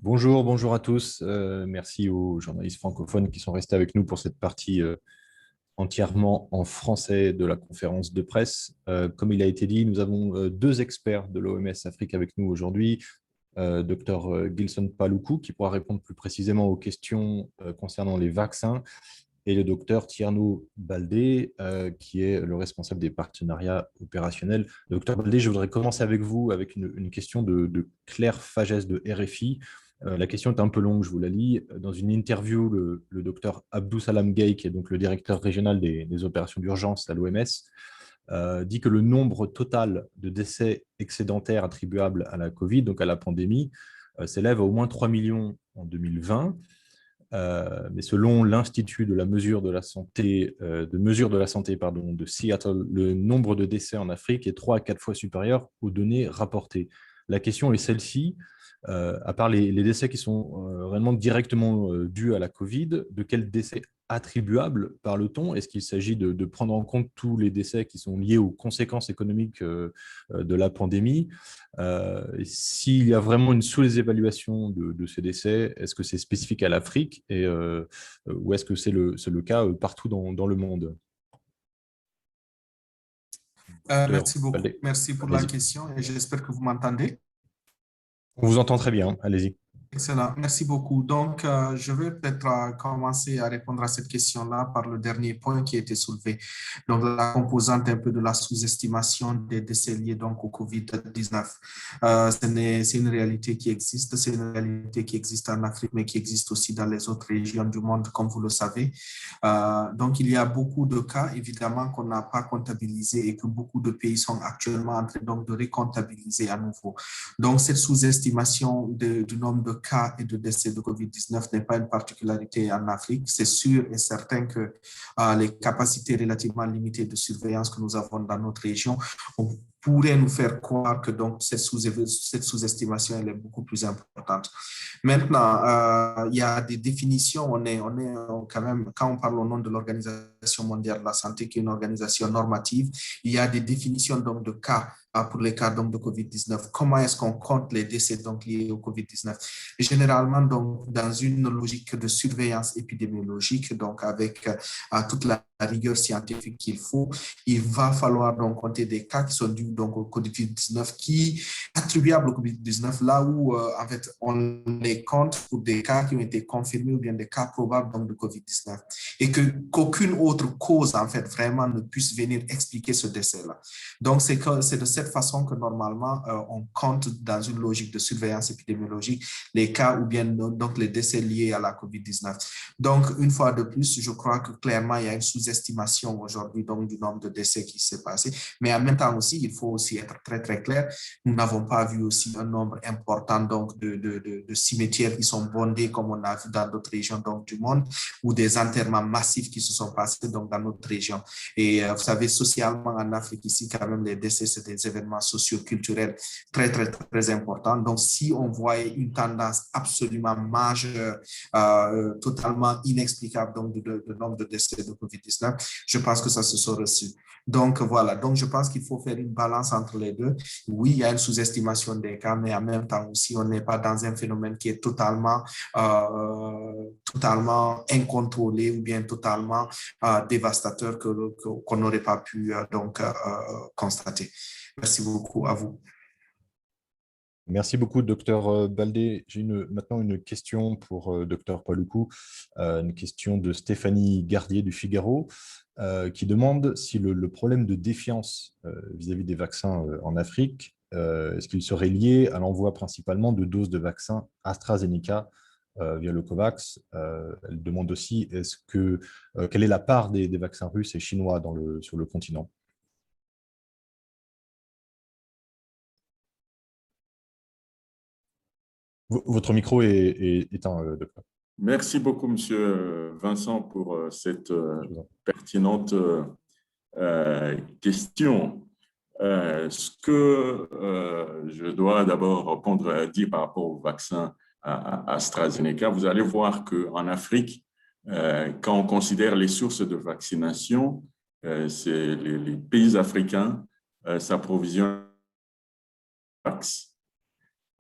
Bonjour à tous. Merci aux journalistes francophones qui sont restés avec nous pour cette partie entièrement en français de la conférence de presse. Comme il a été dit, nous avons deux experts de l'OMS Afrique avec nous aujourd'hui. Dr Gilson Paluku, qui pourra répondre plus précisément aux questions concernant les vaccins, et le docteur Tierno Baldé, qui est le responsable des partenariats opérationnels. Docteur Baldé, je voudrais commencer avec vous avec une question de Claire Fagès de RFI. La question est un peu longue, je vous la lis. Dans une interview, le docteur Abdou Salam Gueye, qui est donc le directeur régional des opérations d'urgence à l'OMS, dit que le nombre total de décès excédentaires attribuables à la Covid, donc à la pandémie, s'élève à au moins 3 millions en 2020. Mais selon l'Institut de la mesure de la santé, de Seattle, le nombre de décès en Afrique est 3 à 4 fois supérieur aux données rapportées. La question est celle-ci. À part les décès qui sont réellement directement dus à la Covid, de quels décès attribuables parle-t-on? Est-ce qu'il s'agit de prendre en compte tous les décès qui sont liés aux conséquences économiques de la pandémie? S'il y a vraiment une sous-évaluation de ces décès, est-ce que c'est spécifique à l'Afrique ou est-ce que c'est le cas partout dans le monde? Merci beaucoup. Allez, Merci pour la allez-y. question et j'espère que vous m'entendez. On vous entend très bien, allez-y. Excellent, merci beaucoup. Donc, je vais peut-être commencer à répondre à cette question-là par le dernier point qui a été soulevé. Donc, la composante un peu de la sous-estimation des décès liés donc au COVID-19. C'est une réalité qui existe, c'est une réalité qui existe en Afrique, mais qui existe aussi dans les autres régions du monde, comme vous le savez. Donc, il y a beaucoup de cas, évidemment, qu'on n'a pas comptabilisés et que beaucoup de pays sont actuellement en train donc, de récomptabiliser à nouveau. Donc, cette sous-estimation du nombre de cas et de décès de COVID-19 n'est pas une particularité en Afrique. C'est sûr et certain que les capacités relativement limitées de surveillance que nous avons dans notre région pourrait nous faire croire que donc cette sous-estimation elle est beaucoup plus importante. Maintenant, il y a des définitions. On est quand même, quand on parle au nom de l'Organisation mondiale de la santé, qui est une organisation normative, il y a des définitions donc de cas pour les cas donc de COVID-19. Comment est-ce qu'on compte les décès donc liés au COVID-19? Généralement, donc, dans une logique de surveillance épidémiologique, donc avec toute la rigueur scientifique qu'il faut, il va falloir donc compter des cas qui sont dus donc au COVID-19, qui attribuables au COVID-19, là où en fait on les compte pour des cas qui ont été confirmés ou bien des cas probables donc de COVID-19 et qu'aucune autre cause en fait vraiment ne puisse venir expliquer ce décès-là. Donc c'est de cette façon que normalement on compte dans une logique de surveillance épidémiologique les cas ou bien donc les décès liés à la COVID-19. Donc une fois de plus, je crois que clairement il y a une sous-estimation aujourd'hui donc du nombre de décès qui s'est passé, mais en même temps aussi il faut aussi être très très clair, nous n'avons pas vu aussi un nombre important donc de cimetières qui sont bondés comme on a vu dans d'autres régions donc du monde, ou des enterrements massifs qui se sont passés donc dans notre région. Et vous savez, socialement en Afrique ici, quand même, les décès, c'est des événements socio-culturels très, très, très importants. Donc, si on voyait une tendance absolument majeure, totalement inexplicable donc de nombre de décès de COVID-19, je pense que ça se serait reçu. Donc, voilà. Donc, je pense qu'il faut faire une balance entre les deux. Oui, il y a une sous-estimation des cas, mais en même temps aussi, on n'est pas dans un phénomène qui est totalement incontrôlé ou bien totalement dévastateur qu'on n'aurait pas pu donc constater. Merci beaucoup à vous. Merci beaucoup, docteur Baldé. J'ai maintenant une question pour docteur Paluku, une question de Stéphanie Gardier du Figaro, qui demande si le problème de défiance vis-à-vis des vaccins en Afrique, est-ce qu'il serait lié à l'envoi principalement de doses de vaccins AstraZeneca via le COVAX. Elle demande aussi quelle est la part des vaccins russes et chinois sur le continent. Votre micro est éteint, docteur. Merci beaucoup, Monsieur Vincent, pour cette pertinente question. Ce que je dois d'abord répondre dire par rapport au vaccin AstraZeneca, vous allez voir qu'en Afrique, quand on considère les sources de vaccination, c'est les pays africains s'approvisionnent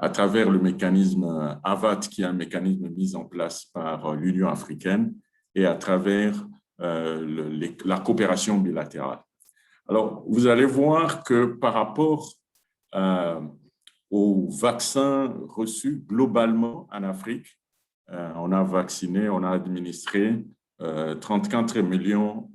à travers le mécanisme AVAT, qui est un mécanisme mis en place par l'Union africaine, et à travers la coopération bilatérale. Alors, vous allez voir que par rapport aux vaccins reçus globalement en Afrique, on a vacciné, on a administré 34 millions,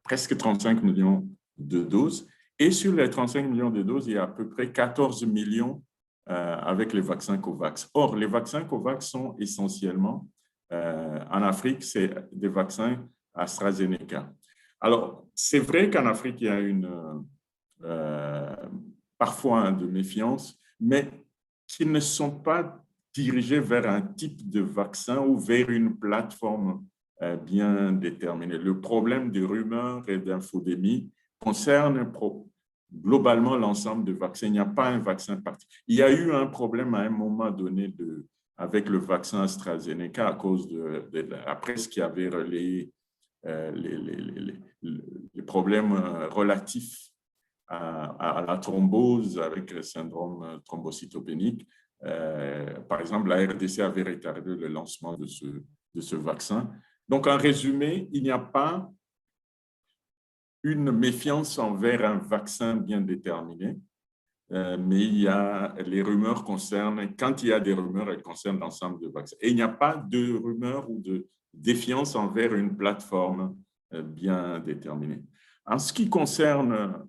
presque 35 millions de doses. Et sur les 35 millions de doses, il y a à peu près 14 millions avec les vaccins COVAX. Or, les vaccins COVAX sont essentiellement, en Afrique, c'est des vaccins AstraZeneca. Alors, c'est vrai qu'en Afrique, il y a parfois de méfiance, mais qui ne sont pas dirigés vers un type de vaccin ou vers une plateforme bien déterminée. Le problème des rumeurs et d'infodémie concerne globalement l'ensemble des vaccins. Il n'y a pas un vaccin particulier. Il y a eu un problème à un moment donné avec le vaccin AstraZeneca à cause de la presse qui avait relayé les problèmes relatifs à la thrombose avec le syndrome thrombocytopénique. Par exemple, la RDC avait retardé le lancement de ce vaccin. Donc, en résumé, il n'y a pas une méfiance envers un vaccin bien déterminé, mais les rumeurs concernent, quand il y a des rumeurs, elles concernent l'ensemble des vaccins. Et il n'y a pas de rumeurs ou de défiance envers une plateforme bien déterminée. En ce qui concerne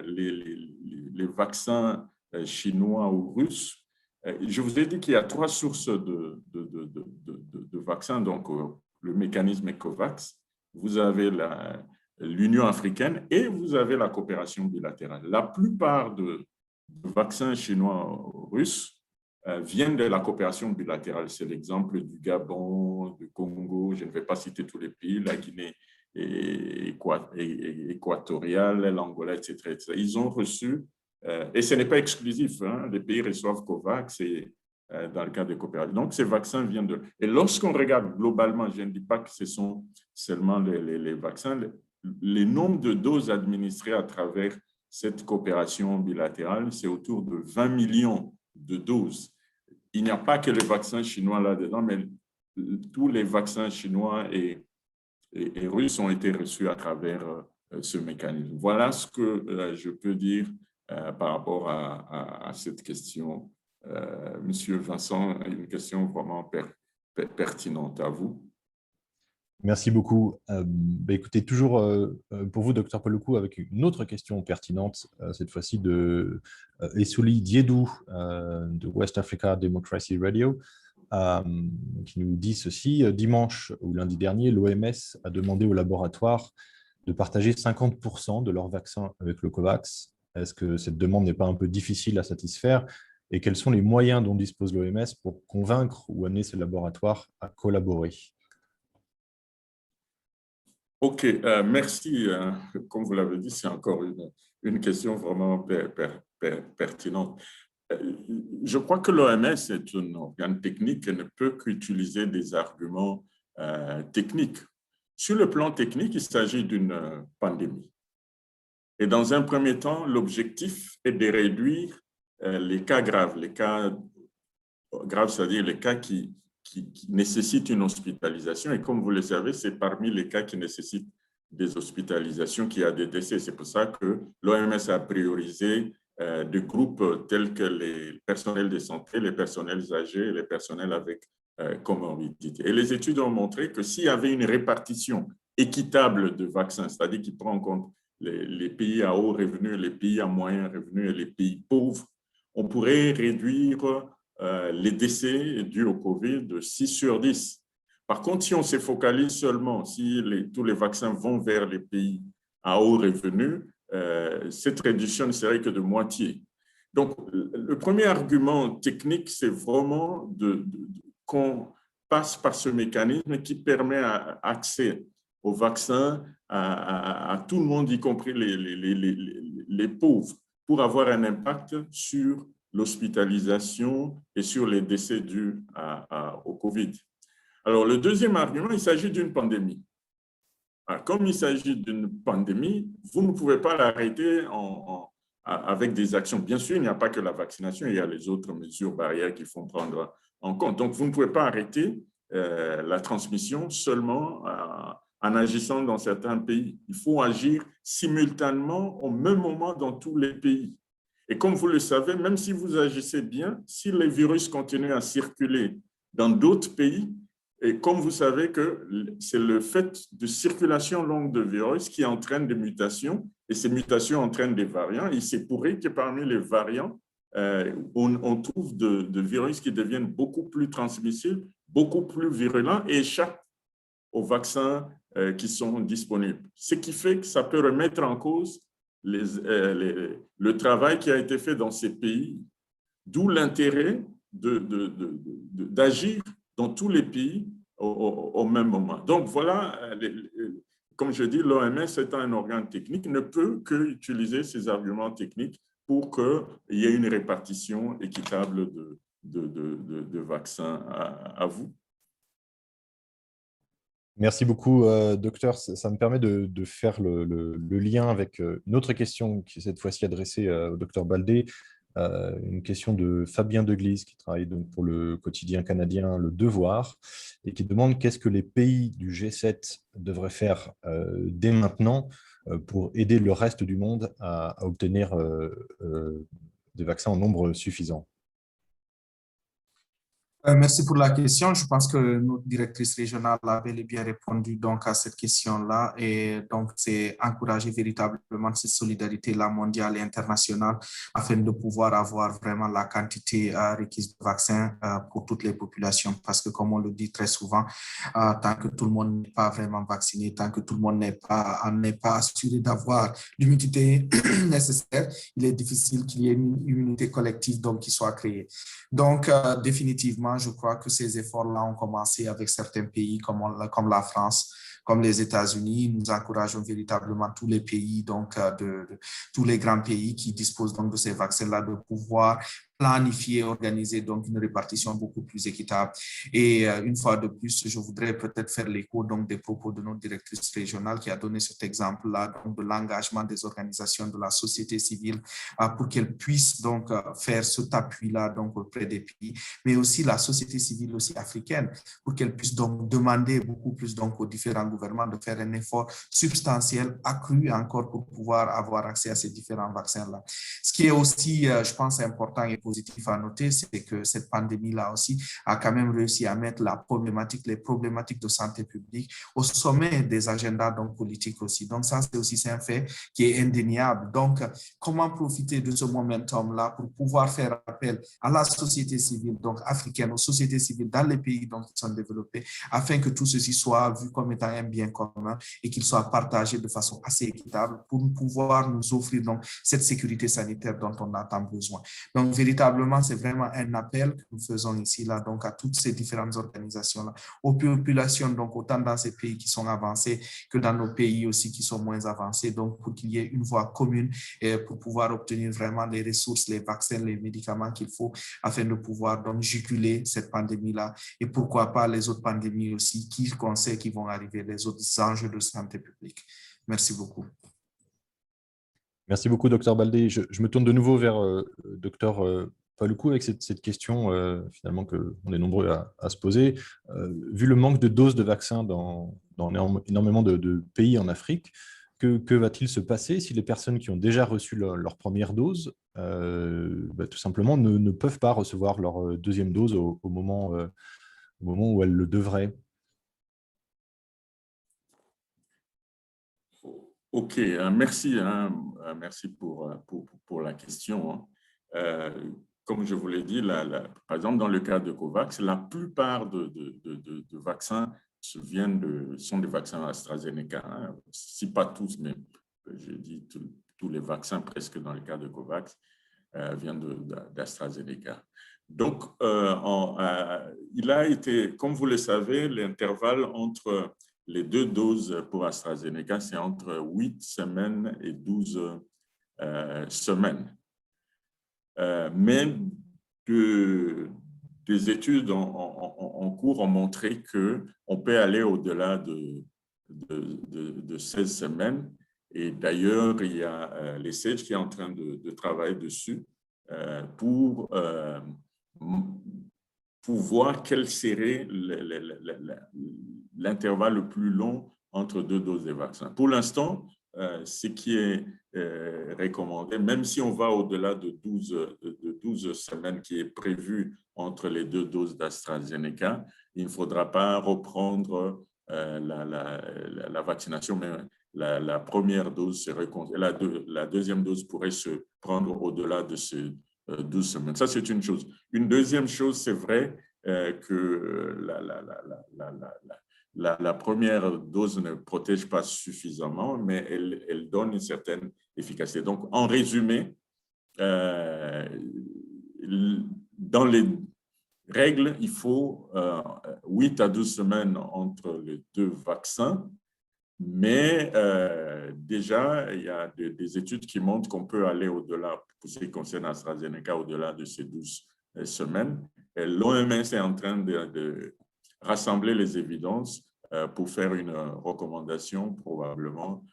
les vaccins chinois ou russes, je vous ai dit qu'il y a 3 sources de vaccins. Donc, le mécanisme COVAX, vous avez l'Union africaine et vous avez la coopération bilatérale. La plupart de vaccins chinois ou russes viennent de la coopération bilatérale. C'est l'exemple du Gabon, du Congo, je ne vais pas citer tous les pays, la Guinée équatoriale, l'Angola, etc., etc. Ils ont reçu, et ce n'est pas exclusif, hein, les pays reçoivent COVAX et dans le cadre des coopérations. Donc, ces vaccins viennent de... Et lorsqu'on regarde globalement, je ne dis pas que ce sont seulement les vaccins, les nombres de doses administrées à travers cette coopération bilatérale, c'est autour de 20 millions de doses. Il n'y a pas que les vaccins chinois là-dedans, mais tous les vaccins chinois et russes ont été reçus à travers ce mécanisme. Voilà ce que je peux dire par rapport à cette question. Monsieur Vincent, une question vraiment pertinente à vous. Merci beaucoup. Écoutez, toujours pour vous, Dr Paluku, avec une autre question pertinente, cette fois-ci de Essouli Diedou de West Africa Democracy Radio, qui nous dit ceci. Dimanche ou lundi dernier, l'OMS a demandé aux laboratoires de partager 50% de leurs vaccins avec le COVAX. Est-ce que cette demande n'est pas un peu difficile à satisfaire? Et quels sont les moyens dont dispose l'OMS pour convaincre ou amener ces laboratoires à collaborer? OK, merci. Comme vous l'avez dit, c'est encore une question vraiment pertinente. Je crois que l'OMS est un organe technique et ne peut qu'utiliser des arguments techniques. Sur le plan technique, il s'agit d'une pandémie. Et dans un premier temps, l'objectif est de réduire les cas graves. Les cas graves, c'est-à-dire les cas qui nécessitent une hospitalisation. Et comme vous le savez, c'est parmi les cas qui nécessitent des hospitalisations qu'il y a des décès. C'est pour ça que l'OMS a priorisé des groupes tels que les personnels de santé, les personnels âgés et les personnels avec comorbidité. Et les études ont montré que s'il y avait une répartition équitable de vaccins, c'est-à-dire qui prend en compte les pays à haut revenu, les pays à moyen revenu et les pays pauvres, on pourrait réduire les décès dus au COVID de 6 sur 10. Par contre, si on se focalise seulement, si tous les vaccins vont vers les pays à haut revenu, cette réduction ne serait que de moitié. Donc, le premier argument technique, c'est vraiment qu'on passe par ce mécanisme qui permet accès aux vaccins à tout le monde, y compris les pauvres, pour avoir un impact sur l'hospitalisation et sur les décès dus au COVID. Alors, le deuxième argument, il s'agit d'une pandémie. Comme il s'agit d'une pandémie, vous ne pouvez pas l'arrêter avec des actions. Bien sûr, il n'y a pas que la vaccination, il y a les autres mesures barrières qu'il faut prendre en compte. Donc, vous ne pouvez pas arrêter la transmission seulement en agissant dans certains pays. Il faut agir simultanément au même moment dans tous les pays. Et comme vous le savez, même si vous agissez bien, si les virus continuent à circuler dans d'autres pays, et comme vous savez que c'est le fait de circulation longue de virus qui entraîne des mutations, et ces mutations entraînent des variants, et c'est pourri que parmi les variants, on trouve de virus qui deviennent beaucoup plus transmissibles, beaucoup plus virulents et échappent aux vaccins qui sont disponibles. Ce qui fait que ça peut remettre en cause le travail qui a été fait dans ces pays, d'où l'intérêt d'agir dans tous les pays au même moment. Donc voilà, comme je dis, l'OMS étant un organe technique ne peut qu'utiliser ces arguments techniques pour qu'il y ait une répartition équitable de vaccins à vous. Merci beaucoup, docteur. Ça me permet de faire le lien avec une autre question qui est cette fois-ci adressée au docteur Baldé, une question de Fabien Deglise qui travaille donc pour le quotidien canadien Le Devoir et qui demande qu'est-ce que les pays du G7 devraient faire dès maintenant pour aider le reste du monde à obtenir des vaccins en nombre suffisant. Merci pour la question. Je pense que notre directrice régionale a bel et bien répondu donc à cette question-là et donc c'est encourager véritablement cette solidarité-là mondiale et internationale afin de pouvoir avoir vraiment la quantité requise de vaccins pour toutes les populations parce que comme on le dit très souvent, tant que tout le monde n'est pas vraiment vacciné, tant que tout le monde n'est pas assuré d'avoir l'immunité nécessaire, il est difficile qu'il y ait une immunité collective donc qui soit créée. Donc définitivement, je crois que ces efforts-là ont commencé avec certains pays comme la France, comme les États-Unis. Nous encourageons véritablement tous les pays, donc tous les grands pays qui disposent donc de ces vaccins-là, de pouvoir planifier, organiser donc une répartition beaucoup plus équitable. Et une fois de plus, je voudrais peut-être faire l'écho donc des propos de notre directrice régionale qui a donné cet exemple-là donc de l'engagement des organisations de la société civile pour qu'elles puissent donc faire cet appui-là donc auprès des pays, mais aussi la société civile aussi africaine pour qu'elle puisse donc demander beaucoup plus donc aux différents gouvernements de faire un effort substantiel accru encore pour pouvoir avoir accès à ces différents vaccins-là. Ce qui est aussi, je pense, important et positif à noter, c'est que cette pandémie-là aussi a quand même réussi à mettre les problématiques de santé publique au sommet des agendas donc, politiques aussi. Donc ça, c'est un fait qui est indéniable. Donc, comment profiter de ce momentum-là pour pouvoir faire appel à la société civile donc africaine, aux sociétés civiles dans les pays donc, qui sont développés, afin que tout ceci soit vu comme étant un bien commun et qu'il soit partagé de façon assez équitable pour pouvoir nous offrir donc, cette sécurité sanitaire dont on a tant besoin. Donc, véritablement, c'est vraiment un appel que nous faisons ici, là, donc à toutes ces différentes organisations-là, aux populations, donc autant dans ces pays qui sont avancés que dans nos pays aussi qui sont moins avancés, donc pour qu'il y ait une voie commune et pour pouvoir obtenir vraiment les ressources, les vaccins, les médicaments qu'il faut afin de pouvoir donc juguler cette pandémie-là et pourquoi pas les autres pandémies aussi qu'on sait qui vont arriver, les autres enjeux de santé publique. Merci beaucoup. Merci beaucoup, docteur Baldé. Je me tourne de nouveau vers docteur Paluku avec cette question, finalement, qu'on est nombreux à se poser. Vu le manque de doses de vaccins dans énormément de pays en Afrique, que va-t-il se passer si les personnes qui ont déjà reçu leur première dose, tout simplement, ne peuvent pas recevoir leur deuxième dose au moment où elles le devraient? OK, merci, merci pour la question. Comme je vous l'ai dit, par exemple, dans le cas de COVAX, la plupart de vaccins sont des vaccins AstraZeneca, si pas tous, mais je dis tous les vaccins presque dans le cas de COVAX viennent d'AstraZeneca. Donc, il a été, comme vous le savez, l'intervalle entre les deux doses pour AstraZeneca, c'est entre 8 semaines et 12 semaines. Mais des études en cours ont montré qu'on peut aller au-delà de 16 semaines Et d'ailleurs, il y a l'ESSEJ qui est en train de travailler dessus pour voir quel serait l'intervalle le plus long entre 2 doses de vaccin. Pour l'instant, ce qui est recommandé, même si on va au-delà de 12 semaines qui est prévu entre les 2 doses d'AstraZeneca, il ne faudra pas reprendre la vaccination, mais la première dose serait la deuxième dose pourrait se prendre au-delà de ces 12 semaines. Ça, c'est une chose. Une deuxième chose, c'est vrai que la première dose ne protège pas suffisamment, mais elle donne une certaine efficacité. Donc, en résumé, dans les règles, il faut 8 à 12 semaines entre les 2 vaccins, mais déjà, il y a des études qui montrent qu'on peut aller au-delà, pour ce qui concerne AstraZeneca, au-delà de ces 12 semaines. L'OMS est en train de rassembler les évidences pour faire une recommandation, probablement,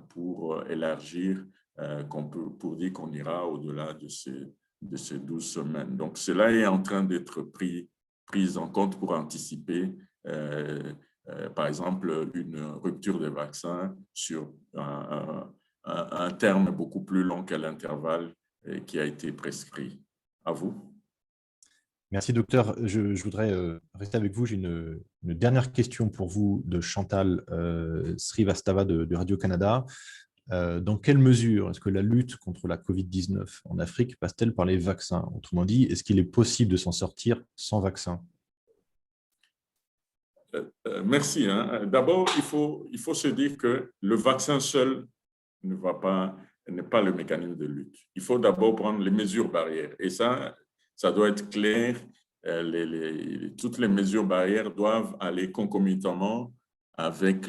pour élargir, pour dire qu'on ira au-delà de ces 12 semaines. Donc, cela est en train d'être pris en compte pour anticiper par exemple, une rupture des vaccins sur un terme beaucoup plus long que l'intervalle qui a été prescrit. À vous. Merci, docteur. Je voudrais rester avec vous. J'ai une dernière question pour vous de Chantal Srivastava de Radio-Canada. Dans quelle mesure est-ce que la lutte contre la COVID-19 en Afrique passe-t-elle par les vaccins? Autrement dit, est-ce qu'il est possible de s'en sortir sans vaccin? Merci. D'abord, il faut se dire que le vaccin seul n'est pas le mécanisme de lutte. Il faut d'abord prendre les mesures barrières. Et ça doit être clair. Toutes les mesures barrières doivent aller concomitamment avec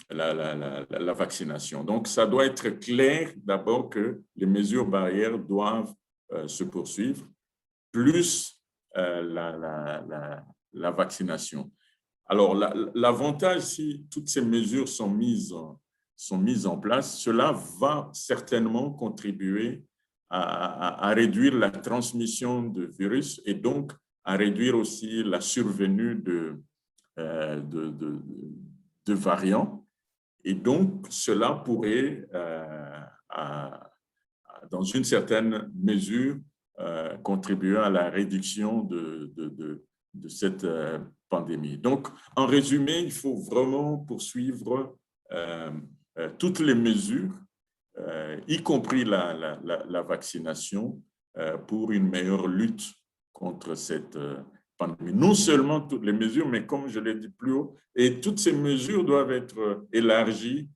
la vaccination. Donc, ça doit être clair d'abord que les mesures barrières doivent se poursuivre, plus la vaccination. Alors, l'avantage, si toutes ces mesures sont mises en place, cela va certainement contribuer à réduire la transmission de virus et donc à réduire aussi la survenue de variants. Et donc, cela pourrait, dans une certaine mesure, contribuer à la réduction de cette pandémie. Donc, en résumé, il faut vraiment poursuivre toutes les mesures, y compris la vaccination, pour une meilleure lutte contre cette pandémie. Non seulement toutes les mesures, mais comme je l'ai dit plus haut, et toutes ces mesures doivent être élargies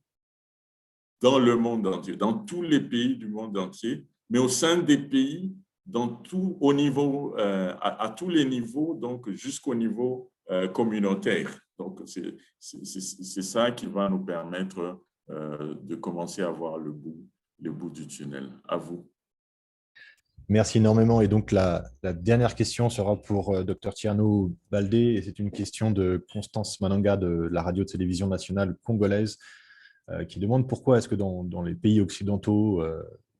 dans le monde entier, dans tous les pays du monde entier, mais au sein des pays, au niveau, à tous les niveaux, donc jusqu'au niveau communautaire. Donc, c'est ça qui va nous permettre de commencer à voir le bout du tunnel. À vous. Merci énormément. Et donc, la dernière question sera pour Dr Thierno Baldé. Et c'est une question de Constance Mananga de la radio-télévision nationale congolaise qui demande pourquoi est-ce que dans les pays occidentaux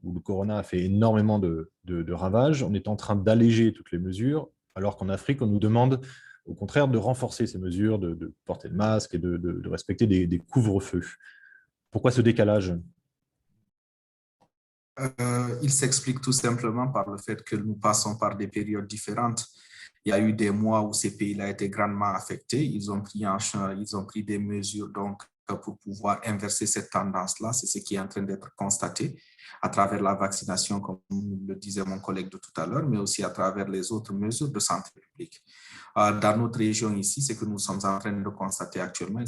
où le corona a fait énormément de ravages, on est en train d'alléger toutes les mesures, alors qu'en Afrique, on nous demande au contraire de renforcer ces mesures, de porter le masque et de respecter des couvre-feux. Pourquoi ce décalage ? Il s'explique tout simplement par le fait que nous passons par des périodes différentes. Il y a eu des mois où ces pays-là étaient grandement affectés. Ils ont pris des mesures donc, pour pouvoir inverser cette tendance-là. C'est ce qui est en train d'être constaté à travers la vaccination, comme le disait mon collègue de tout à l'heure, mais aussi à travers les autres mesures de santé publique. Dans notre région ici, ce que nous sommes en train de constater actuellement,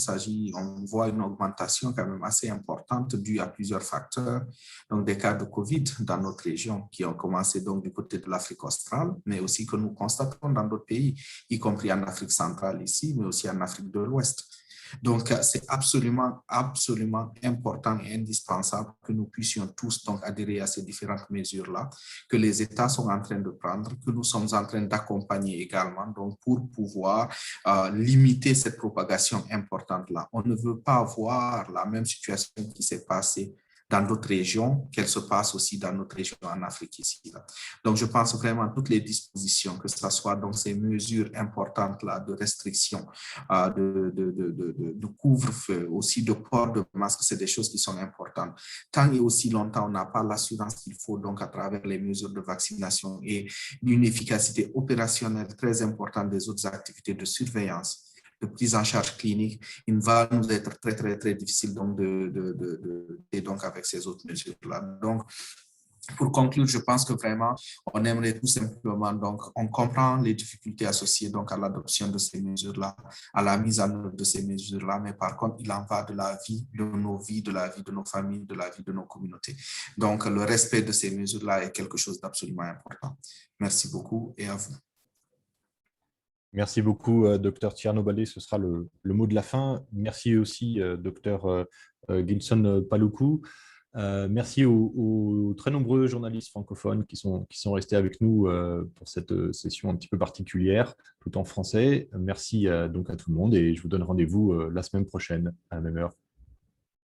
on voit une augmentation quand même assez importante due à plusieurs facteurs, donc des cas de COVID dans notre région qui ont commencé donc du côté de l'Afrique australe, mais aussi que nous constatons dans d'autres pays, y compris en Afrique centrale ici, mais aussi en Afrique de l'Ouest. Donc, c'est absolument, absolument important et indispensable que nous puissions tous donc adhérer à ces différentes mesures-là, que les États sont en train de prendre, que nous sommes en train d'accompagner également, donc pour pouvoir limiter cette propagation importante-là. On ne veut pas voir la même situation qui s'est passée dans d'autres régions, qu'elle se passe aussi dans notre région en Afrique ici. Là. Donc, je pense vraiment à toutes les dispositions, que ce soit donc ces mesures importantes là de restriction, de couvre-feu, aussi de port de masque, c'est des choses qui sont importantes. Tant et aussi longtemps, on n'a pas l'assurance qu'il faut donc à travers les mesures de vaccination et une efficacité opérationnelle très importante des autres activités de surveillance, de prise en charge clinique, il va nous être très, très, très difficile donc donc avec ces autres mesures-là. Donc, pour conclure, je pense que vraiment, on aimerait tout simplement, donc, on comprend les difficultés associées donc à l'adoption de ces mesures-là, à la mise en œuvre de ces mesures-là, mais par contre, il en va de la vie, de nos vies, de la vie de nos familles, de la vie de nos communautés. Donc, le respect de ces mesures-là est quelque chose d'absolument important. Merci beaucoup et à vous. Merci beaucoup, Dr Tierno Baldé. Ce sera le mot de la fin. Merci aussi, Dr Gilson Paluku. Merci aux très nombreux journalistes francophones qui sont restés avec nous pour cette session un petit peu particulière, tout en français. Merci donc à tout le monde et je vous donne rendez-vous la semaine prochaine à la même heure.